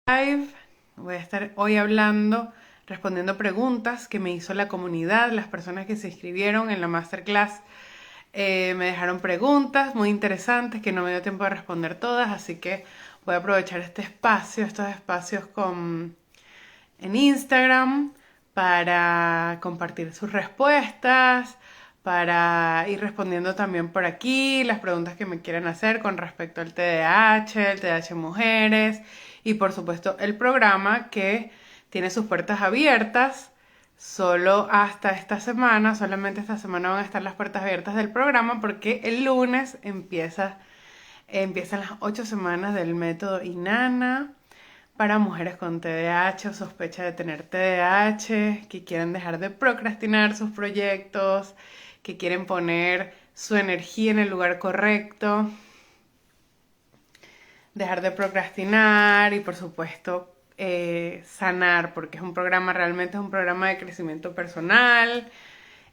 Live. Voy a estar hoy respondiendo preguntas que me hizo la comunidad, las personas que se inscribieron en la masterclass. Me dejaron preguntas muy interesantes que no me dio tiempo de responder todas, así que voy a aprovechar estos espacios en Instagram para compartir sus respuestas, para ir respondiendo también por aquí las preguntas que me quieran hacer con respecto al TDAH, el TDAH en mujeres y por supuesto el programa que tiene sus puertas abiertas solo hasta esta semana. Solamente esta semana van a estar las puertas abiertas del programa porque el lunes empiezan las 8 semanas del método INANA para mujeres con TDAH o sospecha de tener TDAH, que quieren dejar de procrastinar sus proyectos, que quieren poner su energía en el lugar correcto, dejar de procrastinar y por supuesto sanar, porque realmente es un programa de crecimiento personal,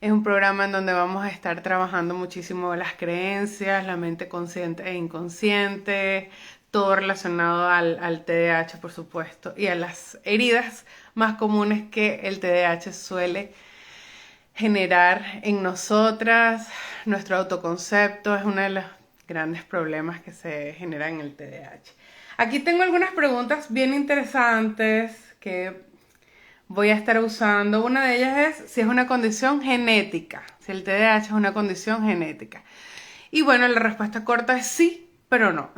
es un programa en donde vamos a estar trabajando muchísimo las creencias, la mente consciente e inconsciente, todo relacionado al TDAH, por supuesto, y a las heridas más comunes que el TDAH suele generar en nosotras. Nuestro autoconcepto es uno de los grandes problemas que se generan en el TDAH. Aquí tengo algunas preguntas bien interesantes que voy a estar usando. Una de ellas es si es una condición genética, si el TDAH es una condición genética. Y bueno, la respuesta corta es sí, pero no.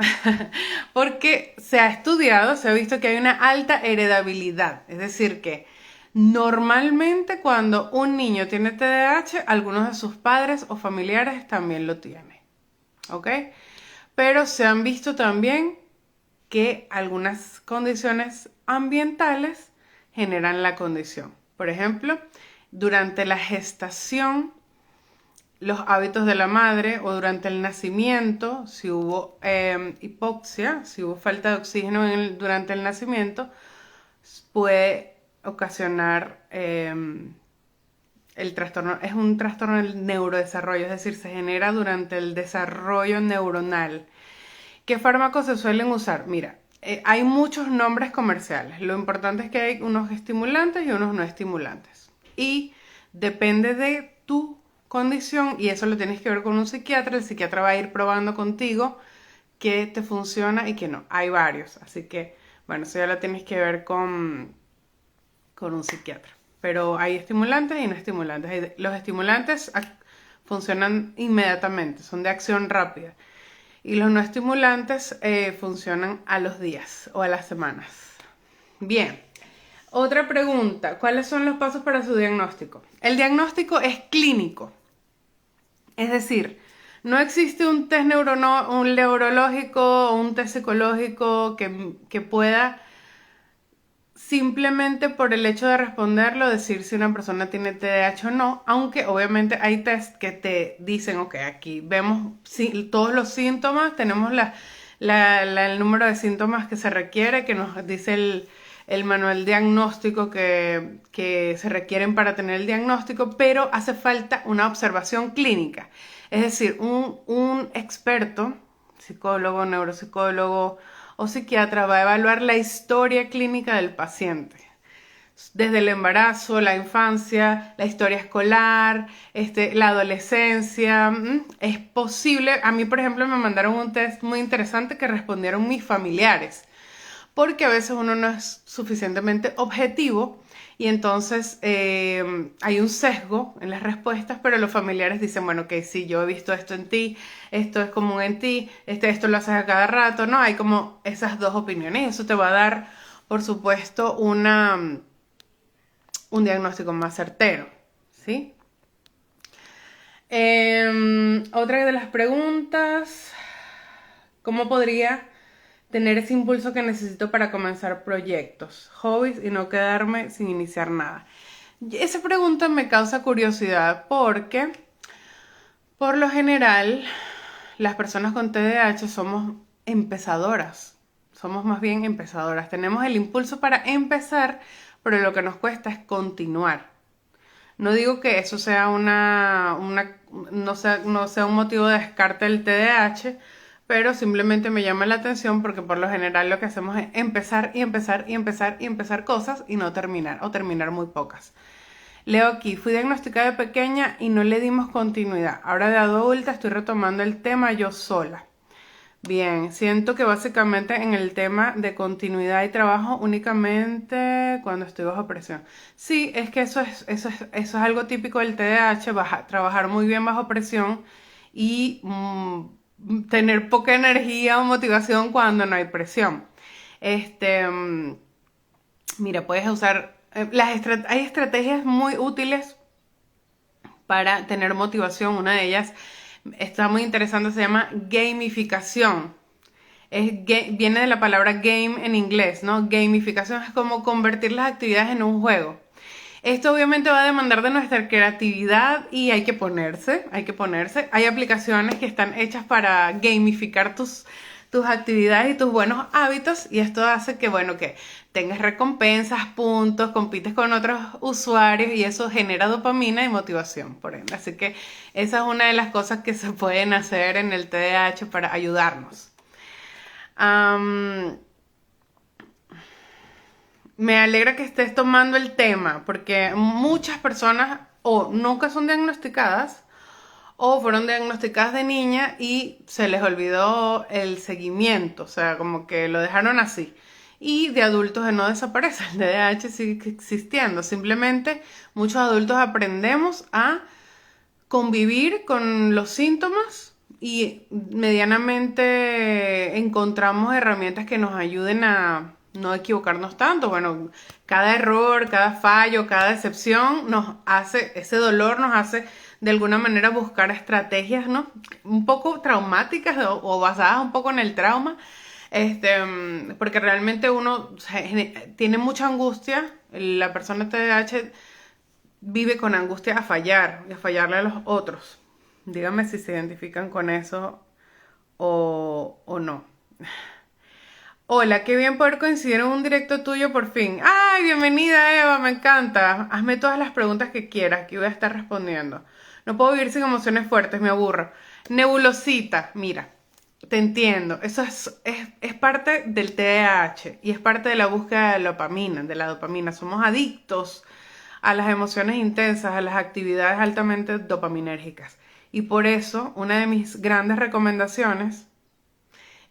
Porque se ha estudiado, se ha visto que hay una alta heredabilidad. Es decir, que normalmente cuando un niño tiene TDAH, algunos de sus padres o familiares también lo tienen. ¿Ok? Pero se han visto también que algunas condiciones ambientales generan la condición. Por ejemplo, durante la gestación, los hábitos de la madre o durante el nacimiento, si hubo hipoxia, si hubo falta de oxígeno durante el nacimiento, puede ocasionar el trastorno. Es un trastorno del neurodesarrollo, es decir, se genera durante el desarrollo neuronal. ¿Qué fármacos se suelen usar? Mira, hay muchos nombres comerciales. Lo importante es que hay unos estimulantes y unos no estimulantes. Y depende de tu condición, y eso lo tienes que ver con un psiquiatra. El psiquiatra va a ir probando contigo qué te funciona y qué no. Hay varios, así que, bueno, eso ya lo tienes que ver con un psiquiatra. Pero hay estimulantes y no estimulantes. Los estimulantes funcionan inmediatamente, son de acción rápida. Y los no estimulantes funcionan a los días o a las semanas. Bien, otra pregunta. ¿Cuáles son los pasos para su diagnóstico? El diagnóstico es clínico. Es decir, no existe un test un neurológico o un test psicológico que pueda simplemente por el hecho de responderlo decir si una persona tiene TDAH o no, aunque obviamente hay test que te dicen, ok, aquí vemos todos los síntomas, tenemos el número de síntomas que se requiere, que nos dice el manual diagnóstico que se requieren para tener el diagnóstico, pero hace falta una observación clínica. Es decir, un experto, psicólogo, neuropsicólogo o psiquiatra va a evaluar la historia clínica del paciente. Desde el embarazo, la infancia, la historia escolar, la adolescencia. Es posible, a mí por ejemplo me mandaron un test muy interesante que respondieron mis familiares, porque a veces uno no es suficientemente objetivo y entonces hay un sesgo en las respuestas, pero los familiares dicen, bueno, que sí, yo he visto esto en ti, esto es común en ti, esto lo haces a cada rato, ¿no? Hay como esas dos opiniones y eso te va a dar, por supuesto, un diagnóstico más certero, ¿sí? Otra de las preguntas, ¿cómo podría tener ese impulso que necesito para comenzar proyectos, hobbies y no quedarme sin iniciar nada? Esa pregunta me causa curiosidad porque, por lo general, las personas con TDAH somos empezadoras, somos más bien empezadoras. Tenemos el impulso para empezar, pero lo que nos cuesta es continuar. No digo que eso sea no sea un motivo de descarte del TDAH, pero simplemente me llama la atención porque por lo general lo que hacemos es empezar y empezar y empezar y empezar cosas y no terminar o terminar muy pocas. Leo aquí, fui diagnosticada de pequeña y no le dimos continuidad. Ahora de adulta estoy retomando el tema yo sola. Bien, siento que básicamente en el tema de continuidad y trabajo únicamente cuando estoy bajo presión. Sí, es que eso es algo típico del TDAH, trabajar muy bien bajo presión y tener poca energía o motivación cuando no hay presión. Este, mira, puedes usar, hay estrategias muy útiles para tener motivación. Una de ellas está muy interesante, se llama gamificación. Viene de la palabra game en inglés, ¿no? Gamificación es como convertir las actividades en un juego. Esto obviamente va a demandar de nuestra creatividad y hay que ponerse. Hay aplicaciones que están hechas para gamificar tus actividades y tus buenos hábitos y esto hace que, bueno, que tengas recompensas, puntos, compites con otros usuarios y eso genera dopamina y motivación, por ende. Así que esa es una de las cosas que se pueden hacer en el TDAH para ayudarnos. Me alegra que estés tomando el tema porque muchas personas o nunca son diagnosticadas o fueron diagnosticadas de niña y se les olvidó el seguimiento, o sea, como que lo dejaron así. Y de adultos no desaparece, el TDAH sigue existiendo, simplemente muchos adultos aprendemos a convivir con los síntomas y medianamente encontramos herramientas que nos ayuden a no equivocarnos tanto. Bueno, cada error, cada fallo, cada decepción ese dolor nos hace de alguna manera buscar estrategias, ¿no? Un poco traumáticas o basadas un poco en el trauma, porque realmente uno tiene mucha angustia, la persona TDAH vive con angustia a fallar y a fallarle a los otros. Díganme si se identifican con eso o no. Hola, qué bien poder coincidir en un directo tuyo por fin. ¡Ay, bienvenida Eva! Me encanta. Hazme todas las preguntas que quieras, que voy a estar respondiendo. No puedo vivir sin emociones fuertes, me aburro. Nebulosita, mira, te entiendo. Eso es parte del TDAH y es parte de la búsqueda de la dopamina. Somos adictos a las emociones intensas, a las actividades altamente dopaminérgicas. Y por eso, una de mis grandes recomendaciones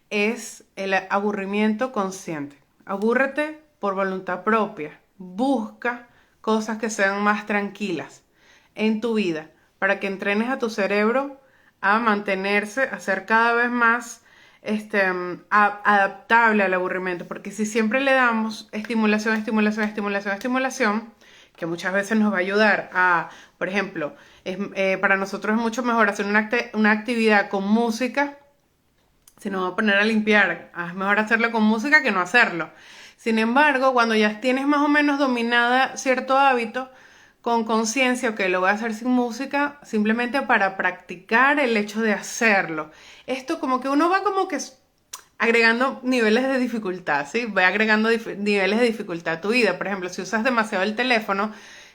es el aburrimiento consciente. Abúrrete por voluntad propia. Busca cosas que sean más tranquilas en tu vida para que entrenes a tu cerebro a mantenerse, a ser cada vez más adaptable al aburrimiento. Porque si siempre le damos estimulación, que muchas veces nos va a ayudar a, por ejemplo, para nosotros es mucho mejor hacer una actividad con música. Si nos vamos a poner a limpiar, es mejor hacerlo con música que no hacerlo. Sin embargo, cuando ya tienes más o menos dominada cierto hábito, con conciencia, ok, lo voy a hacer sin música, simplemente para practicar el hecho de hacerlo. Esto como que uno va como que agregando niveles de dificultad, ¿sí? Va agregando niveles de dificultad a tu vida. Por ejemplo, si usas demasiado el teléfono,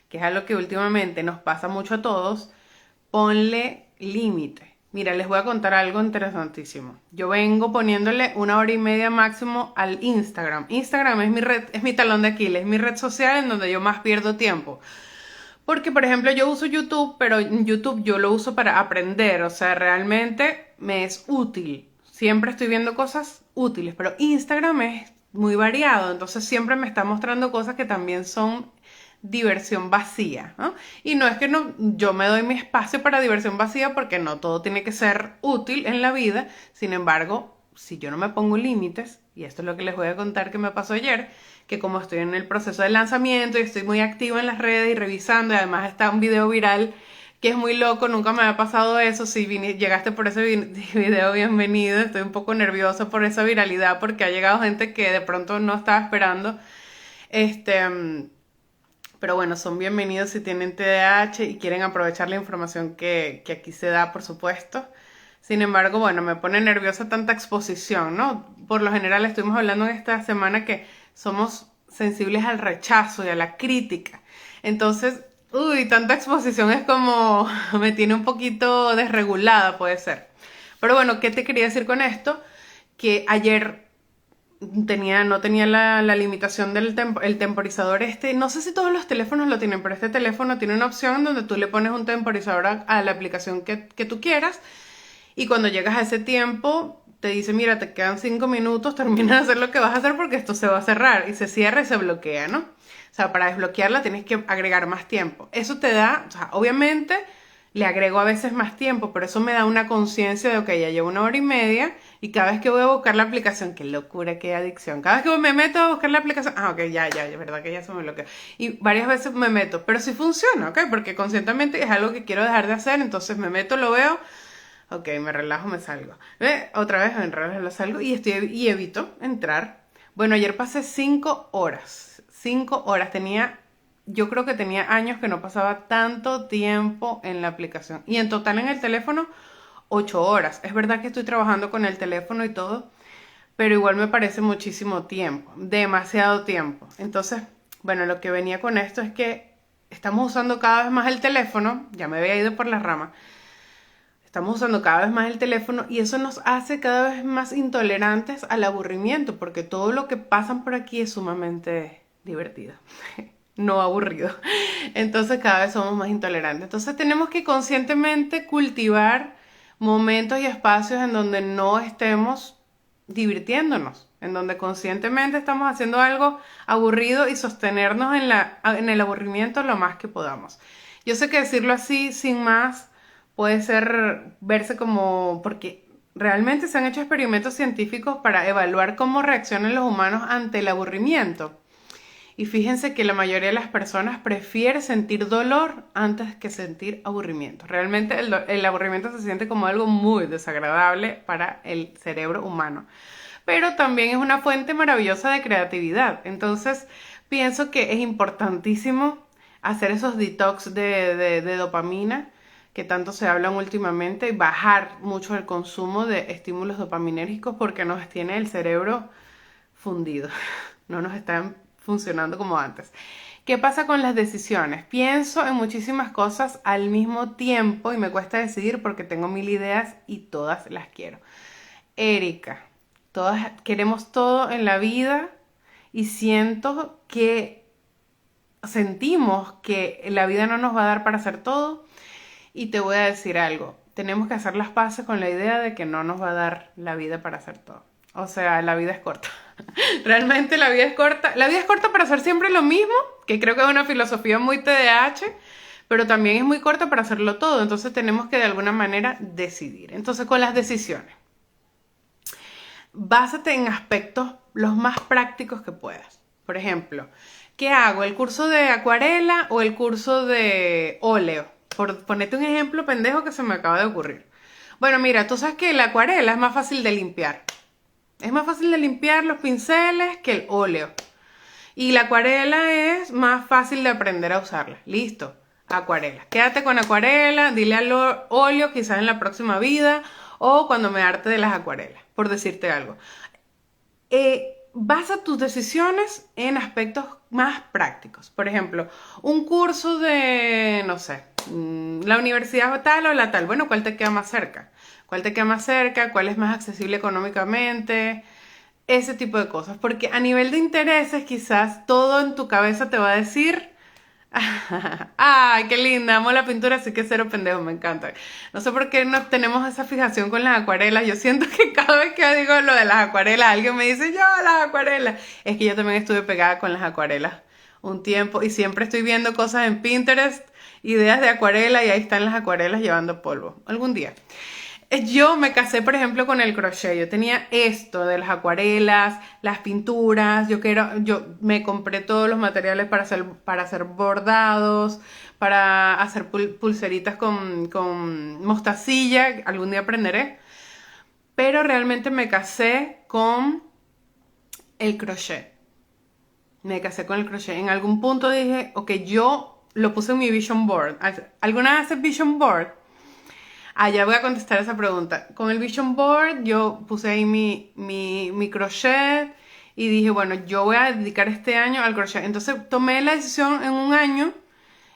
que es algo que últimamente nos pasa mucho a todos, ponle límite. Mira, les voy a contar algo interesantísimo. Yo vengo poniéndole 1 hora y media máximo al Instagram. Instagram es mi talón de Aquiles, es mi red social en donde yo más pierdo tiempo. Porque, por ejemplo, yo uso YouTube, pero en YouTube yo lo uso para aprender. O sea, realmente me es útil. Siempre estoy viendo cosas útiles, pero Instagram es muy variado. Entonces siempre me está mostrando cosas que también son diversión vacía, ¿no? Y no es que yo me doy mi espacio para diversión vacía porque no todo tiene que ser útil en la vida. Sin embargo, si yo no me pongo límites, y esto es lo que les voy a contar que me pasó ayer, que como estoy en el proceso de lanzamiento y estoy muy activa en las redes y revisando, y además está un video viral que es muy loco, nunca me había pasado eso. Si llegaste por ese video, bienvenido. Estoy un poco nerviosa por esa viralidad porque ha llegado gente que de pronto no estaba esperando. Pero bueno, son bienvenidos si tienen TDAH y quieren aprovechar la información que aquí se da, por supuesto. Sin embargo, bueno, me pone nerviosa tanta exposición, ¿no? Por lo general estuvimos hablando en esta semana que somos sensibles al rechazo y a la crítica. Entonces, tanta exposición es como me tiene un poquito desregulada, puede ser. Pero bueno, ¿qué te quería decir con esto? Que ayer no tenía la limitación del el temporizador este. No sé si todos los teléfonos lo tienen, pero este teléfono tiene una opción donde tú le pones un temporizador a la aplicación que tú quieras. Y cuando llegas a ese tiempo, te dice, mira, te quedan 5 minutos, termina de hacer lo que vas a hacer porque esto se va a cerrar. Y se cierra y se bloquea, ¿no? O sea, para desbloquearla tienes que agregar más tiempo. Eso te da, o sea, obviamente le agrego a veces más tiempo, pero eso me da una conciencia de, ok, ya llevo 1 hora y media y cada vez que voy a buscar la aplicación, qué locura, qué adicción. Cada vez que me meto a buscar la aplicación, ok, ya, es verdad que ya se me bloqueó. Y varias veces me meto, pero sí funciona, ok, porque conscientemente es algo que quiero dejar de hacer, entonces me meto, lo veo. Ok, me relajo, me salgo. Otra vez me relajo, salgo y evito entrar. Bueno, ayer pasé 5 horas. 5 horas. Yo creo que tenía años que no pasaba tanto tiempo en la aplicación. Y en total en el teléfono, 8 horas. Es verdad que estoy trabajando con el teléfono y todo, pero igual me parece muchísimo tiempo. Demasiado tiempo. Entonces, bueno, lo que venía con esto es que estamos usando cada vez más el teléfono. Ya me había ido por las ramas. Estamos usando cada vez más el teléfono y eso nos hace cada vez más intolerantes al aburrimiento, porque todo lo que pasan por aquí es sumamente divertido, no aburrido. Entonces cada vez somos más intolerantes. Entonces tenemos que conscientemente cultivar momentos y espacios en donde no estemos divirtiéndonos, en donde conscientemente estamos haciendo algo aburrido y sostenernos en el aburrimiento lo más que podamos. Yo sé que decirlo así, sin más, puede ser verse como, porque realmente se han hecho experimentos científicos para evaluar cómo reaccionan los humanos ante el aburrimiento. Y fíjense que la mayoría de las personas prefiere sentir dolor antes que sentir aburrimiento. Realmente el aburrimiento se siente como algo muy desagradable para el cerebro humano. Pero también es una fuente maravillosa de creatividad. Entonces, pienso que es importantísimo hacer esos detox de dopamina que tanto se hablan últimamente y bajar mucho el consumo de estímulos dopaminérgicos porque nos tiene el cerebro fundido. No nos están funcionando como antes. ¿Qué pasa con las decisiones? Pienso en muchísimas cosas al mismo tiempo y me cuesta decidir porque tengo 1000 ideas y todas las quiero. Erika, todas queremos todo en la vida y sentimos que la vida no nos va a dar para hacer todo. Y te voy a decir algo, tenemos que hacer las paces con la idea de que no nos va a dar la vida para hacer todo. O sea, la vida es corta. Realmente la vida es corta. La vida es corta para hacer siempre lo mismo, que creo que es una filosofía muy TDAH, pero también es muy corta para hacerlo todo. Entonces tenemos que de alguna manera decidir. Entonces con las decisiones, básate en aspectos los más prácticos que puedas. Por ejemplo, ¿qué hago? ¿El curso de acuarela o el curso de óleo? Por ponerte un ejemplo pendejo que se me acaba de ocurrir. Bueno, mira, tú sabes que la acuarela es más fácil de limpiar. Es más fácil de limpiar los pinceles que el óleo. Y la acuarela es más fácil de aprender a usarla. Listo, acuarela. Quédate con acuarela, dile al óleo quizás en la próxima vida o cuando me harte de las acuarelas, por decirte algo. Basa tus decisiones en aspectos más prácticos. Por ejemplo, un curso de, no sé, la universidad tal o la tal. Bueno, ¿cuál te queda más cerca? ¿Cuál te queda más cerca? ¿Cuál es más accesible económicamente? Ese tipo de cosas. Porque a nivel de intereses, quizás todo en tu cabeza te va a decir, ¡ay, qué linda! Amo la pintura, así que cero pendejo, me encanta. No sé por qué no tenemos esa fijación con las acuarelas. Yo siento que cada vez que digo lo de las acuarelas, alguien me dice, yo, las acuarelas. Es que yo también estuve pegada con las acuarelas un tiempo y siempre estoy viendo cosas en Pinterest, ideas de acuarela y ahí están las acuarelas llevando polvo. Algún día. Yo me casé, por ejemplo, con el crochet. Yo tenía esto de las acuarelas, las pinturas. Yo me compré todos los materiales para hacer bordados, para hacer pulseritas con mostacilla. Algún día aprenderé. Pero realmente me casé con el crochet. Me casé con el crochet. En algún punto dije, ok, yo lo puse en mi vision board. ¿Alguna vez haces vision board? Ya voy a contestar esa pregunta. Con el Vision Board yo puse ahí mi crochet y dije, bueno, yo voy a dedicar este año al crochet. Entonces tomé la decisión en un año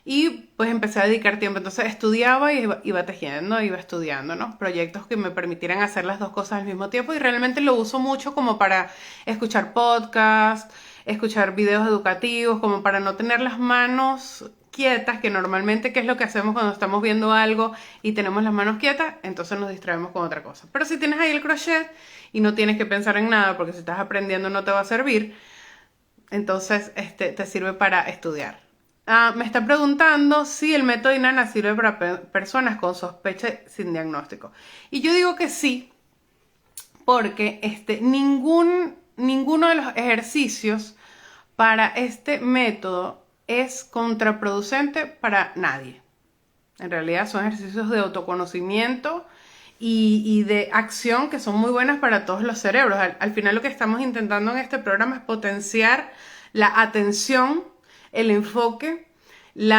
y pues empecé a dedicar tiempo. Entonces estudiaba y iba tejiendo, iba estudiando, ¿no? Proyectos que me permitieran hacer las dos cosas al mismo tiempo y realmente lo uso mucho como para escuchar podcasts, escuchar videos educativos, como para no tener las manos quietas, que normalmente qué es lo que hacemos cuando estamos viendo algo y tenemos las manos quietas, entonces nos distraemos con otra cosa. Pero si tienes ahí el crochet y no tienes que pensar en nada porque si estás aprendiendo no te va a servir, entonces te sirve para estudiar. Me está preguntando si el método INANA sirve para personas con sospecha sin diagnóstico. Y yo digo que sí, porque ninguno de los ejercicios para este método es contraproducente para nadie. En realidad son ejercicios de autoconocimiento y de acción que son muy buenas para todos los cerebros. Al final lo que estamos intentando en este programa es potenciar la atención, el enfoque, es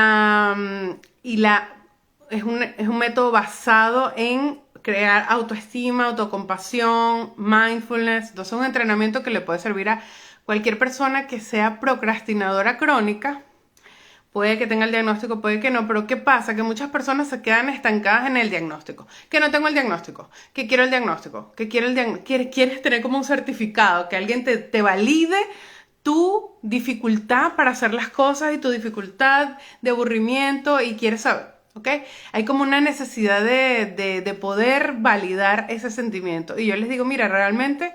un método basado en crear autoestima, autocompasión, mindfulness. Entonces es un entrenamiento que le puede servir a cualquier persona que sea procrastinadora crónica. Puede que tenga el diagnóstico, puede que no, pero ¿qué pasa? Que muchas personas se quedan estancadas en el diagnóstico. Que no tengo el diagnóstico, que quiero el diagnóstico, que quiero el diagnóstico. Quieres tener como un certificado, que alguien te valide tu dificultad para hacer las cosas y tu dificultad de aburrimiento y quieres saber, ¿ok? Hay como una necesidad de poder validar ese sentimiento. Y yo les digo, mira, realmente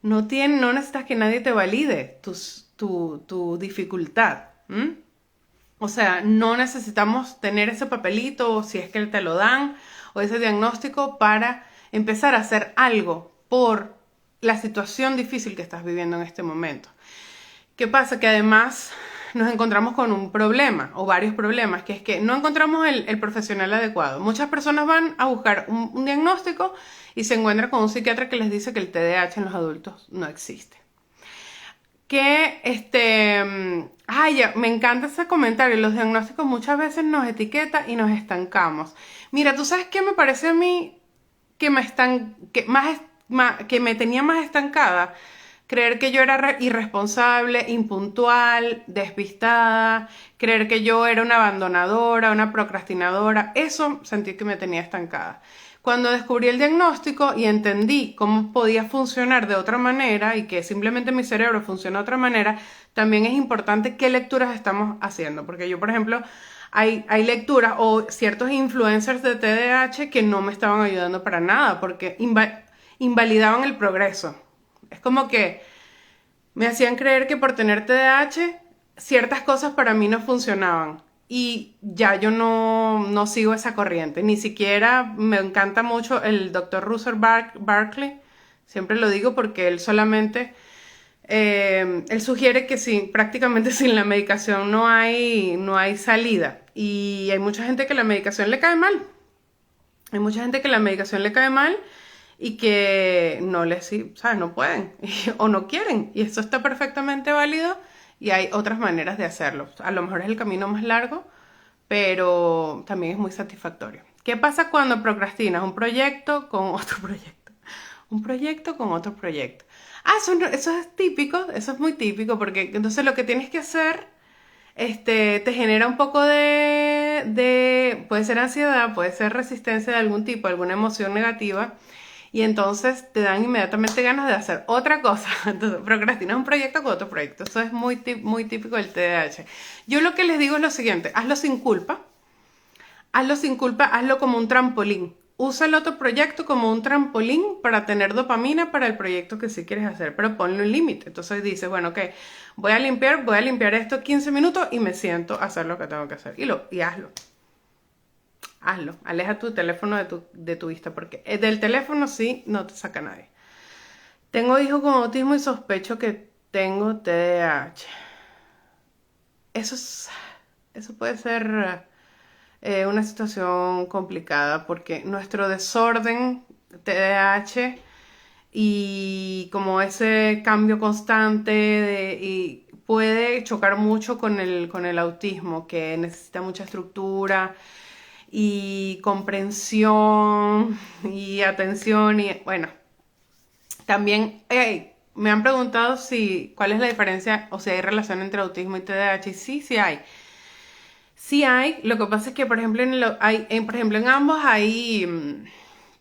no necesitas que nadie te valide tu dificultad. O sea, no necesitamos tener ese papelito, si es que te lo dan, o ese diagnóstico para empezar a hacer algo por la situación difícil que estás viviendo en este momento. ¿Qué pasa? Que además nos encontramos con un problema, o varios problemas, que es que no encontramos el profesional adecuado. Muchas personas van a buscar un diagnóstico y se encuentran con un psiquiatra que les dice que el TDAH en los adultos no existe. Me encanta ese comentario. Los diagnósticos muchas veces nos etiquetan y nos estancamos. Mira, ¿tú sabes qué me parece a mí que que me tenía más estancada? Creer que yo era irresponsable, impuntual, despistada, creer que yo era una abandonadora, una procrastinadora. Eso sentí que me tenía estancada. Cuando descubrí el diagnóstico y entendí cómo podía funcionar de otra manera y que simplemente mi cerebro funciona de otra manera, también es importante qué lecturas estamos haciendo. Porque yo, por ejemplo, hay lecturas o ciertos influencers de TDAH que no me estaban ayudando para nada porque invalidaban el progreso. Es como que me hacían creer que por tener TDAH ciertas cosas para mí no funcionaban. Y ya yo no sigo esa corriente. Ni siquiera me encanta mucho el doctor Russell Barkley. Siempre lo digo porque él solamente... él sugiere que prácticamente sin la medicación no hay salida. Y hay mucha gente que la medicación le cae mal. Hay mucha gente que la medicación le cae mal y que ¿sabes? No pueden o no quieren. Y eso está perfectamente válido y hay otras maneras de hacerlo. A lo mejor es el camino más largo, pero también es muy satisfactorio. ¿Qué pasa cuando procrastinas un proyecto con otro proyecto? Un proyecto con otro proyecto. Eso es típico, eso es muy típico, porque entonces lo que tienes que hacer te genera un poco puede ser ansiedad, puede ser resistencia de algún tipo, alguna emoción negativa, y entonces te dan inmediatamente ganas de hacer otra cosa. Entonces procrastinas un proyecto con otro proyecto. Eso es muy típico del TDAH. Yo lo que les digo es lo siguiente: hazlo sin culpa, hazlo como un trampolín. Usa el otro proyecto como un trampolín para tener dopamina para el proyecto que sí quieres hacer, pero ponle un límite. Entonces dices, bueno, ok, voy a limpiar esto 15 minutos y me siento a hacer lo que tengo que hacer. Y hazlo. Aleja tu teléfono de tu vista, porque del teléfono sí no te saca nadie. Tengo hijos con autismo y sospecho que tengo TDAH. Eso puede ser una situación complicada porque nuestro desorden TDAH y como ese cambio constante y puede chocar mucho con el autismo, que necesita mucha estructura y comprensión y atención y bueno, también me han preguntado cuál es la diferencia o si hay relación entre autismo y TDAH. Y sí hay. Sí hay, lo que pasa es que, por ejemplo, por ejemplo, en ambos hay,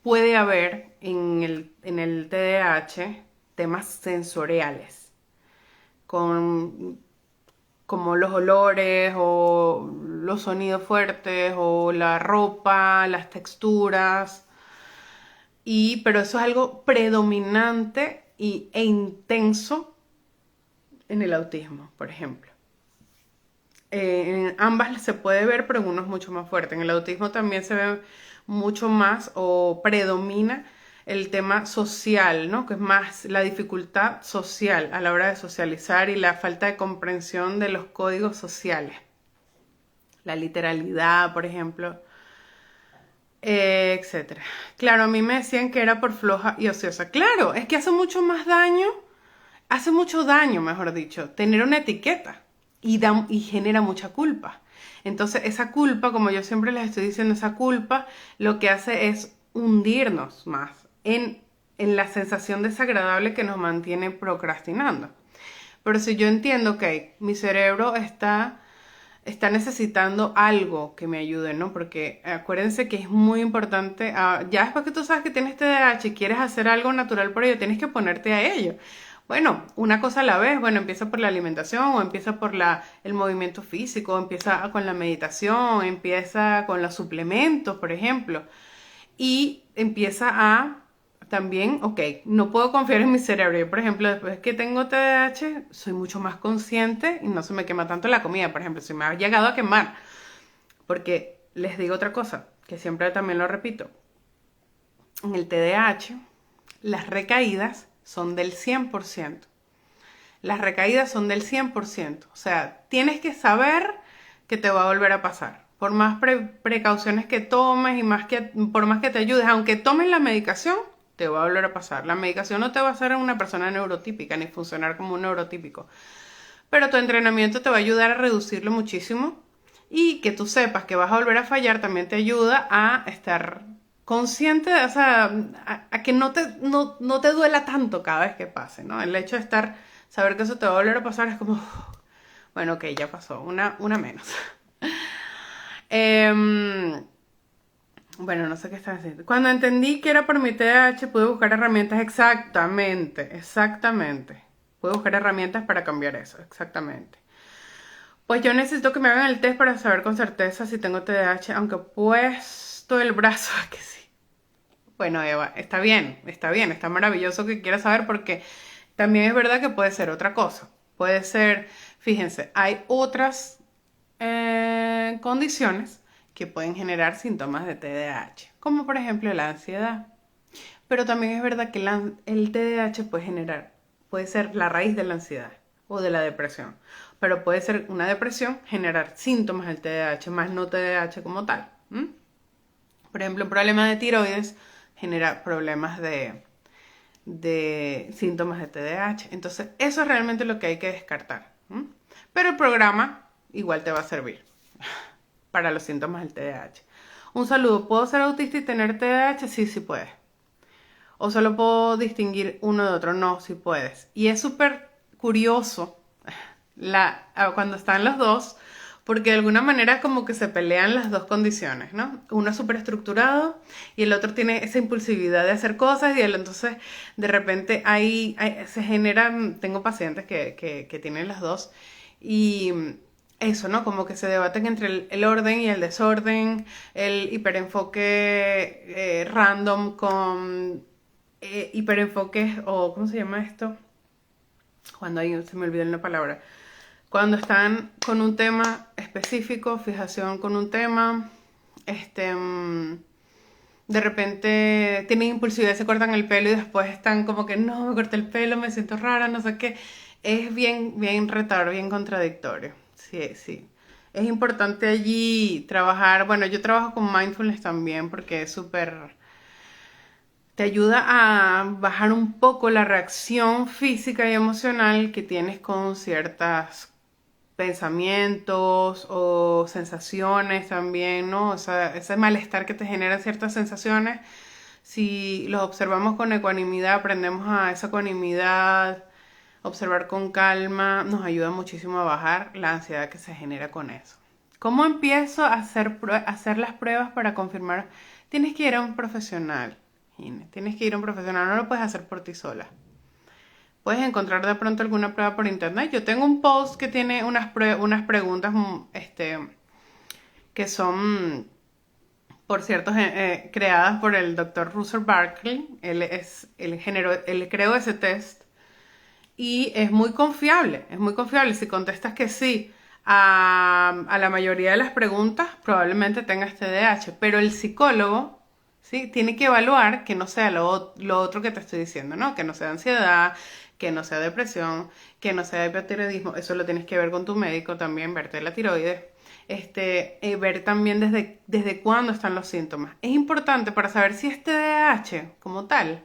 puede haber en el TDAH temas sensoriales, con, como los olores o los sonidos fuertes o la ropa, las texturas, pero eso es algo predominante e intenso en el autismo, por ejemplo. En ambas se puede ver, pero en uno es mucho más fuerte. En el autismo también se ve mucho más o predomina el tema social, ¿no? Que es más la dificultad social a la hora de socializar y la falta de comprensión de los códigos sociales. La literalidad, por ejemplo, etcétera. Claro, a mí me decían que era por floja y ociosa. Claro, es que hace mucho daño, mejor dicho, tener una etiqueta y genera mucha culpa. Entonces, esa culpa, como yo siempre les estoy diciendo, esa culpa lo que hace es hundirnos más en la sensación desagradable que nos mantiene procrastinando. Pero si yo entiendo que mi cerebro está necesitando algo que me ayude, ¿no? Porque acuérdense que es muy importante, ya después que tú sabes que tienes TDAH y quieres hacer algo natural por ello, tienes que ponerte a ello. Bueno, una cosa a la vez, bueno, empieza por la alimentación, o empieza por el movimiento físico, empieza con la meditación, empieza con los suplementos, por ejemplo, y empieza a también, ok, no puedo confiar en mi cerebro. Yo, por ejemplo, después que tengo TDAH, soy mucho más consciente y no se me quema tanto la comida. Por ejemplo, si me ha llegado a quemar, porque les digo otra cosa, que siempre también lo repito, en el TDAH, las recaídas son del 100%. Las recaídas son del 100%. O sea, tienes que saber que te va a volver a pasar. Por más precauciones que tomes y por más que te ayudes, aunque tomes la medicación, te va a volver a pasar. La medicación no te va a hacer una persona neurotípica ni funcionar como un neurotípico. Pero tu entrenamiento te va a ayudar a reducirlo muchísimo y que tú sepas que vas a volver a fallar también te ayuda a estar consciente, o sea, a que no te duela tanto cada vez que pase, ¿no? El hecho de saber que eso te va a volver a pasar es como, bueno, ok, ya pasó, una menos. Em, bueno, no sé qué estás haciendo. Cuando entendí que era por mi TDAH, pude buscar herramientas exactamente. Pude buscar herramientas para cambiar eso, exactamente. Pues yo necesito que me hagan el test para saber con certeza si tengo TDAH, aunque puesto el brazo a que sí. Bueno, Eva, está maravilloso que quieras saber porque también es verdad que puede ser otra cosa. Puede ser, fíjense, hay otras condiciones que pueden generar síntomas de TDAH, como por ejemplo la ansiedad. Pero también es verdad que el TDAH puede ser la raíz de la ansiedad o de la depresión. Pero puede ser una depresión generar síntomas del TDAH, más no TDAH como tal. Por ejemplo, un problema de tiroides genera problemas de síntomas de TDAH. Entonces, eso es realmente lo que hay que descartar. Pero el programa igual te va a servir para los síntomas del TDAH. Un saludo, ¿puedo ser autista y tener TDAH? Sí, sí puedes. O solo puedo distinguir uno de otro. No, sí puedes. Y es súper curioso cuando están los dos, porque de alguna manera como que se pelean las dos condiciones, ¿no? Uno es súper estructurado y el otro tiene esa impulsividad de hacer cosas entonces de repente se generan, tengo pacientes que tienen las dos y eso, ¿no? Como que se debaten entre el orden y el desorden, el hiperenfoque random con hiperenfoques o ¿cómo se llama esto? Cuando se me olvidó la palabra. Cuando están con un tema específico, fijación con un tema, de repente tienen impulsividad, se cortan el pelo y después están como que no, me corté el pelo, me siento rara, no sé qué. Es bien retador, bien contradictorio. Sí, sí. Es importante allí trabajar, bueno, yo trabajo con mindfulness también porque es súper, te ayuda a bajar un poco la reacción física y emocional que tienes con ciertas pensamientos o sensaciones también, ¿no? O sea, ese malestar que te generan ciertas sensaciones, si los observamos con ecuanimidad, aprendemos a esa ecuanimidad, observar con calma, nos ayuda muchísimo a bajar la ansiedad que se genera con eso. ¿Cómo empiezo a hacer las pruebas para confirmar? Tienes que ir a un profesional, Gine. Tienes que ir a un profesional, no lo puedes hacer por ti sola. Puedes encontrar de pronto alguna prueba por internet. Yo tengo un post que tiene unas preguntas que son, por cierto, creadas por el doctor Russell Barkley. Él creó ese test y es muy confiable, es muy confiable. Si contestas que sí a la mayoría de las preguntas, probablemente tengas TDAH, pero el psicólogo, ¿sí?, tiene que evaluar que no sea lo otro que te estoy diciendo, ¿no? Que no sea ansiedad, que no sea depresión, que no sea hipotiroidismo. Eso lo tienes que ver con tu médico también, verte la tiroides. Ver también desde cuándo están los síntomas. Es importante para saber si es TDAH como tal,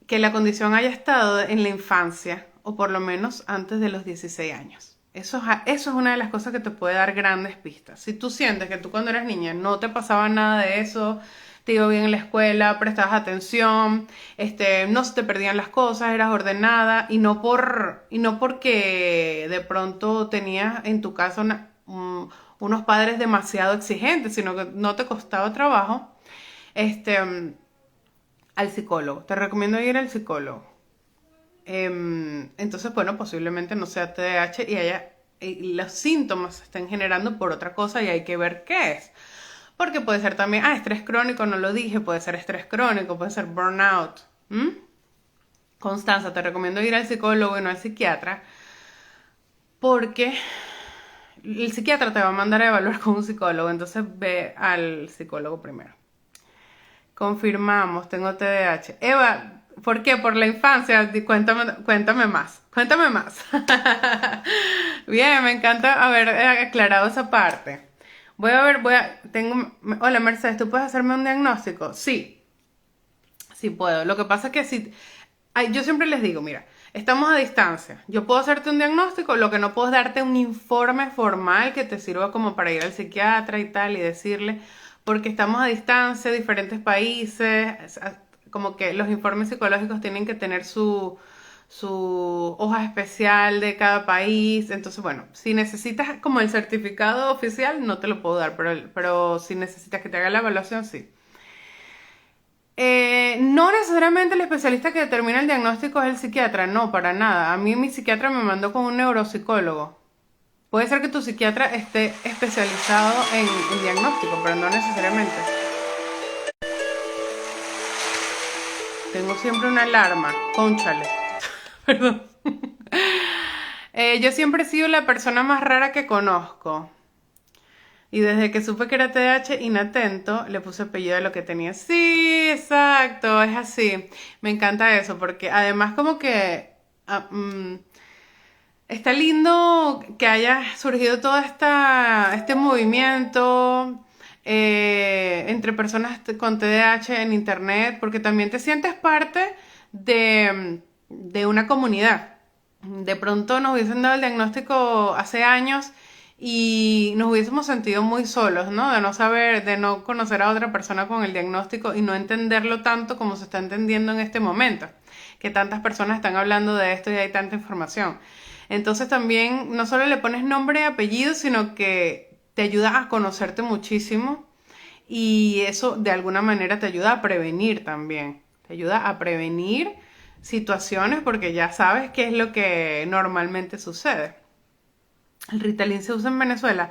que la condición haya estado en la infancia o por lo menos antes de los 16 años. Eso es una de las cosas que te puede dar grandes pistas. Si tú sientes que tú cuando eras niña no te pasaba nada de eso, te iba bien en la escuela, prestabas atención, no se te perdían las cosas, eras ordenada y no porque de pronto tenías en tu casa unos padres demasiado exigentes, sino que no te costaba trabajo, al psicólogo. Te recomiendo ir al psicólogo. Entonces, bueno, posiblemente no sea TDAH y los síntomas se estén generando por otra cosa y hay que ver qué es. Porque puede ser también, estrés crónico, no lo dije, puede ser estrés crónico, puede ser burnout. Constanza, te recomiendo ir al psicólogo y no al psiquiatra, porque el psiquiatra te va a mandar a evaluar con un psicólogo, entonces ve al psicólogo primero. Confirmamos, tengo TDAH. Eva, ¿por qué? Por la infancia. Cuéntame más. Cuéntame más. Bien, me encanta haber aclarado esa parte. Hola Mercedes, ¿tú puedes hacerme un diagnóstico? Sí, sí puedo. Lo que pasa es que yo siempre les digo, mira, estamos a distancia. Yo puedo hacerte un diagnóstico, lo que no puedo es darte un informe formal que te sirva como para ir al psiquiatra y tal y decirle, porque estamos a distancia, diferentes países, como que los informes psicológicos tienen que tener su hoja especial de cada país. Entonces, bueno, si necesitas como el certificado oficial, no te lo puedo dar, pero si necesitas que te haga la evaluación, sí. No necesariamente el especialista que determina el diagnóstico es el psiquiatra, no, para nada. A mí mi psiquiatra me mandó con un neuropsicólogo. Puede ser que tu psiquiatra esté especializado en diagnóstico, pero no necesariamente. Tengo siempre una alarma, cónchale. Perdón. Yo siempre he sido la persona más rara que conozco. Y desde que supe que era TDAH inatento, le puse apellido de lo que tenía. Sí, exacto, es así. Me encanta eso, porque además como que está lindo que haya surgido todo este movimiento entre personas con TDAH en internet, porque también te sientes parte de una comunidad. De pronto nos hubiesen dado el diagnóstico hace años y nos hubiésemos sentido muy solos, ¿no? De no saber, de no conocer a otra persona con el diagnóstico y no entenderlo tanto como se está entendiendo en este momento, que tantas personas están hablando de esto y hay tanta información. Entonces también no solo le pones nombre y apellido, sino que te ayuda a conocerte muchísimo y eso de alguna manera te ayuda a prevenir también. Te ayuda a prevenir situaciones porque ya sabes qué es lo que normalmente sucede. ¿El Ritalin se usa en Venezuela?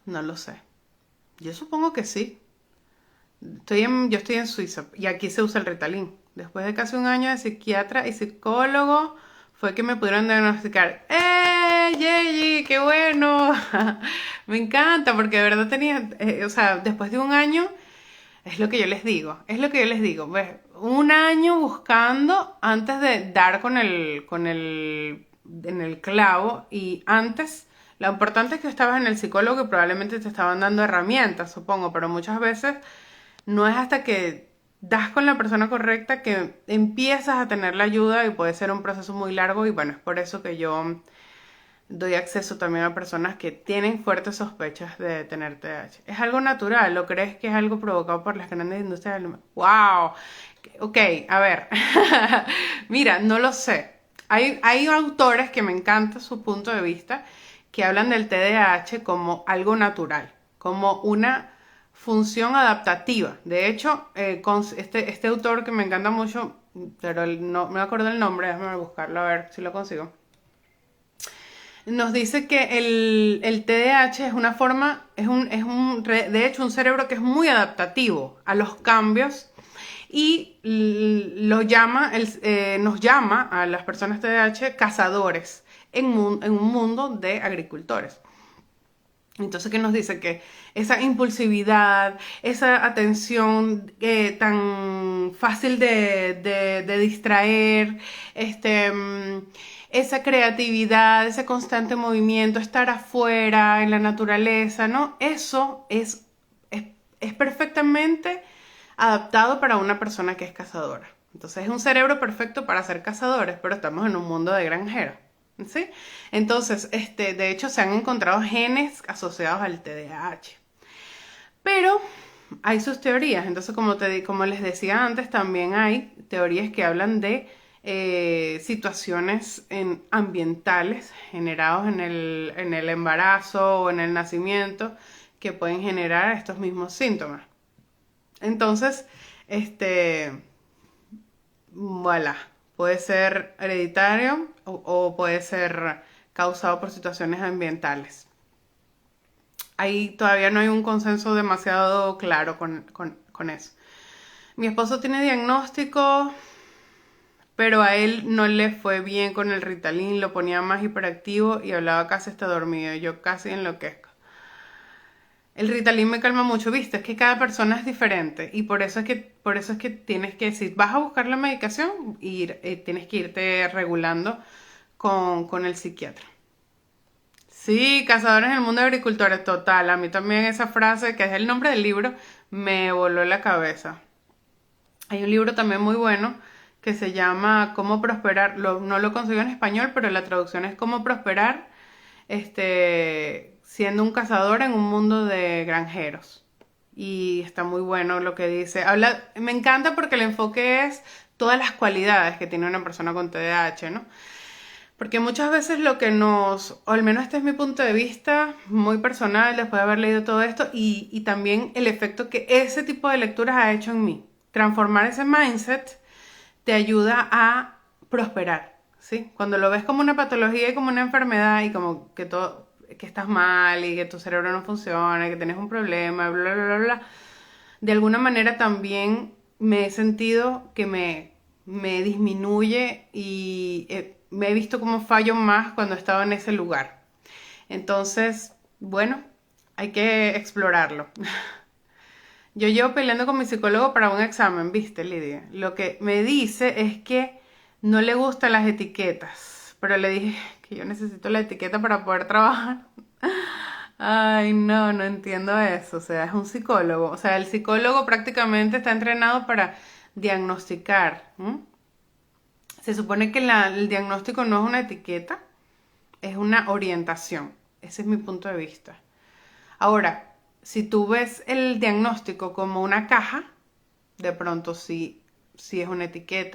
No lo sé. Yo supongo que sí. Yo estoy en Suiza y aquí se usa el Ritalin. Después de casi un año de psiquiatra y psicólogo, fue que me pudieron diagnosticar. ¡Yeyi! ¡Qué bueno! Me encanta porque de verdad tenía, o sea, después de un año, es lo que yo les digo, ¿ves? Un año buscando antes de dar en el clavo y antes, lo importante es que estabas en el psicólogo y probablemente te estaban dando herramientas, supongo, pero muchas veces no es hasta que das con la persona correcta que empiezas a tener la ayuda y puede ser un proceso muy largo y bueno, es por eso que yo doy acceso también a personas que tienen fuertes sospechas de tener TDAH. ¿Es algo natural o crees que es algo provocado por las grandes industrias del... ¡Wow! Ok, a ver. Mira, no lo sé. Hay autores que me encanta su punto de vista que hablan del TDAH como algo natural, como una función adaptativa. De hecho, este autor que me encanta mucho, pero no me acuerdo el nombre, déjame buscarlo a ver si lo consigo. Nos dice que el TDAH es una forma, de hecho, un cerebro que es muy adaptativo a los cambios y nos llama a las personas TDAH cazadores en un mundo de agricultores. Entonces, ¿qué nos dice? Que esa impulsividad, esa atención tan fácil de distraer, esa creatividad, ese constante movimiento, estar afuera, en la naturaleza, ¿no? Eso es perfectamente adaptado para una persona que es cazadora. Entonces, es un cerebro perfecto para ser cazadores, pero estamos en un mundo de granjeros. ¿Sí? Entonces, de hecho, se han encontrado genes asociados al TDAH. Pero hay sus teorías. Entonces, como les decía antes, también hay teorías que hablan de situaciones ambientales generados en el embarazo o en el nacimiento que pueden generar estos mismos síntomas. Entonces, voilà, puede ser hereditario o puede ser causado por situaciones ambientales. Ahí todavía no hay un consenso demasiado claro con eso. Mi esposo tiene diagnóstico, pero a él no le fue bien con el Ritalin, lo ponía más hiperactivo y hablaba casi hasta dormido. Yo casi enloquezco. El Ritalin me calma mucho, viste, es que cada persona es diferente y por eso es que tienes que, si vas a buscar la medicación, tienes que irte regulando con el psiquiatra. Sí, cazadores en el mundo de agricultores, total. A mí también esa frase, que es el nombre del libro, me voló la cabeza. Hay un libro también muy bueno que se llama Cómo prosperar. No lo consigo en español, pero la traducción es Cómo prosperar siendo un cazador en un mundo de granjeros. Y está muy bueno lo que dice. Me encanta porque el enfoque es todas las cualidades que tiene una persona con TDAH, ¿no? Porque muchas veces o al menos este es mi punto de vista, muy personal, después de haber leído todo esto, y también el efecto que ese tipo de lecturas ha hecho en mí. Transformar ese mindset te ayuda a prosperar, ¿sí? Cuando lo ves como una patología y como una enfermedad y como que estás mal y que tu cerebro no funciona, que tienes un problema, bla, bla, bla, bla, de alguna manera también me he sentido que me disminuye y me he visto como fallo más cuando he estado en ese lugar. Entonces, bueno, hay que explorarlo. Yo llevo peleando con mi psicólogo para un examen, ¿viste, Lidia? Lo que me dice es que no le gustan las etiquetas, pero le dije que yo necesito la etiqueta para poder trabajar. Ay, no, no entiendo eso. O sea, es un psicólogo. O sea, el psicólogo prácticamente está entrenado para diagnosticar. Se supone que el diagnóstico no es una etiqueta, es una orientación. Ese es mi punto de vista. Ahora, si tú ves el diagnóstico como una caja, de pronto sí es una etiqueta.